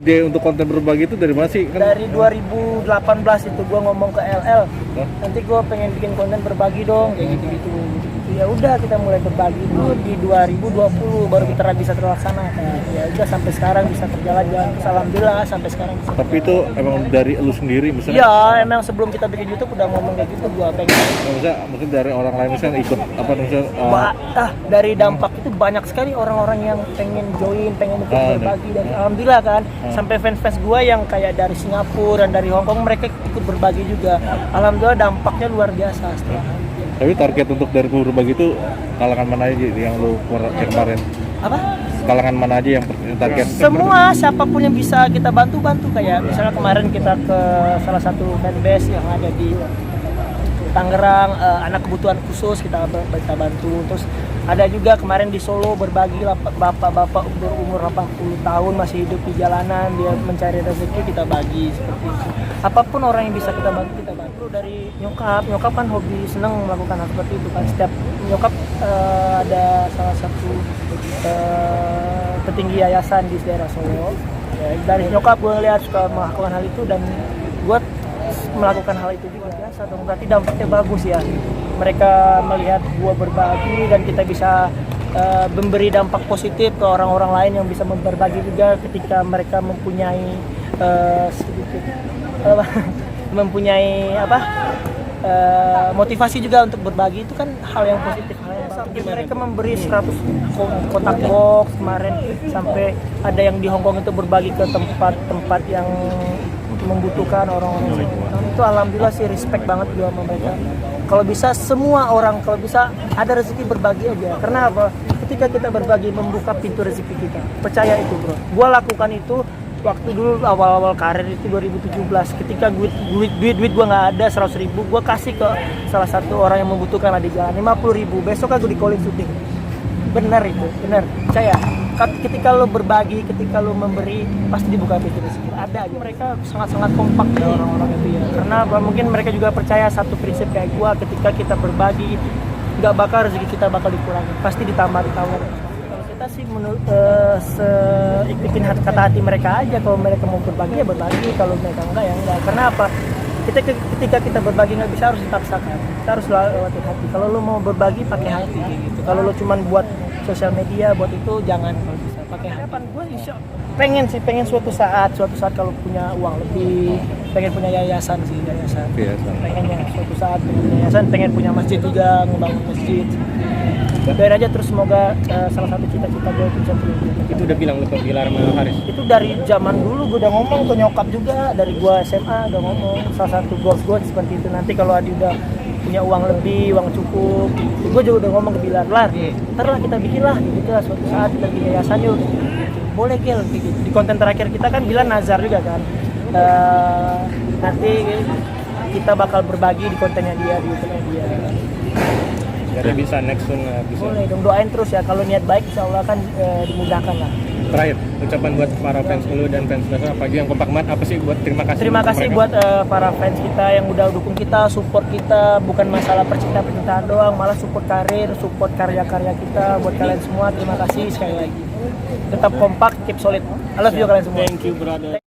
Dia untuk konten berbagi itu dari mana sih? Kan Dari 2018 itu gue ngomong ke LL, nanti gue pengen bikin konten berbagi dong, kayak gitu-gitu. Ya udah kita mulai berbagi dulu di 2020 baru kita bisa terlaksana. Ya udah sampai sekarang bisa terjalan, alhamdulillah sampai sekarang bisa. tapi itu emang dari lu sendiri misalnya? Iya, emang sebelum kita bikin YouTube udah ngomong kayak gitu, gue pengen. Misalnya mungkin dari orang lain misalnya ikut apa misalnya? Dari dampak itu banyak sekali orang-orang yang pengen join, pengen ikut berbagi, dan alhamdulillah kan sampai fans-fans gue yang kayak dari Singapura dan dari Hong Kong mereka ikut berbagi juga. Alhamdulillah dampaknya luar biasa setelah. Tapi target untuk dari berbagi itu kalangan mana aja yang lu kemarin? Apa? Kalangan mana aja yang target? Semua, siapapun yang bisa kita bantu kayak misalnya kemarin kita ke salah satu fanbase yang ada di Tangerang, anak kebutuhan khusus kita bantu. Terus ada juga kemarin di Solo berbagi bapak-bapak berumur 80 tahun masih hidup di jalanan, dia mencari rezeki, kita bagi seperti itu. Apapun orang yang bisa kita bantu, kita bantu. Dari nyokap kan hobi seneng melakukan hal seperti itu kan. Setiap nyokap ada salah satu petinggi yayasan di daerah Solo. Ya, dari nyokap gue ngeliat suka melakukan hal itu dan gue melakukan hal itu juga biasa dong, berarti dampaknya bagus ya. Mereka melihat gue berbagi dan kita bisa memberi dampak positif ke orang-orang lain yang bisa berbagi juga ketika mereka mempunyai motivasi juga untuk berbagi. Itu kan hal yang positif, hal yang sampai mereka memberi 100 kotak box kemarin, sampai ada yang di Hong Kong itu berbagi ke tempat-tempat yang membutuhkan orang-orang itu. Alhamdulillah sih, respect banget juga sama mereka. Kalau bisa semua orang, kalau bisa ada rezeki berbagi aja. Karena apa? Ketika kita berbagi membuka pintu rezeki kita. Percaya itu bro. Gua lakukan itu waktu dulu awal-awal karir itu 2017. Ketika duit gua nggak ada 100.000, gua kasih ke salah satu orang yang membutuhkan di jalan 50.000. Besok aku di calling syuting. Benar itu, benar. Percaya. Ketika lo berbagi, ketika lo memberi, pasti dibuka pintu rezeki. Ada aja. Mereka sangat-sangat kompak ya orang-orang itu ya. Karena mungkin mereka juga percaya satu prinsip kayak gua, ketika kita berbagi, nggak bakal rezeki kita bakal dikurangi, pasti ditambah. Kalau kita sih ikutin kata hati mereka aja. Kalau mereka mau berbagi ya berbagi, kalau mereka enggak ya enggak. Karena apa? Ketika kita berbagi nggak bisa harus dipaksakan. Kita harus lewati hati. Kalau lo mau berbagi pakai hati gitu. Kalau lo cuman buat sosial media, buat itu jangan. Kalau bisa pakai harapan gue pengen suatu saat kalau punya uang lebih, pengen punya yayasan. Pengennya suatu saat punya yayasan, pengen punya masjid juga, ngebangun masjid. Doain aja terus, semoga salah satu cita-cita gue itu bisa terwujud. Itu udah bilang lu ke Bilar sama Haris? Itu dari zaman dulu gue udah ngomong ke nyokap juga, dari gue SMA udah ngomong. Salah satu goals gue seperti itu, nanti kalau Adi udah punya uang lebih, uang cukup, gue juga udah ngomong ke Bilar, ntar lah kita bikin lah gitu lah, suatu saat kita bikin yayasan yuk. Boleh Gil, gitu. Di konten terakhir kita kan Bilar nazar juga kan, nanti kita bakal berbagi di kontennya dia, di YouTube-nya dia. Jadi bisa next soon bisa. Boleh dong, doain terus ya, kalau niat baik insya Allah kan dimudahkan lah. Terakhir, ucapan buat para fans dulu dan fans dasar pagi yang kompak banget, apa sih buat terima kasih buat para fans kita yang udah dukung kita, support kita, bukan masalah percintaan doang, malah support karir, support karya-karya kita. Buat kalian semua terima kasih sekali lagi. Tetap kompak, keep solid. I love you kalian semua. Thank you brother.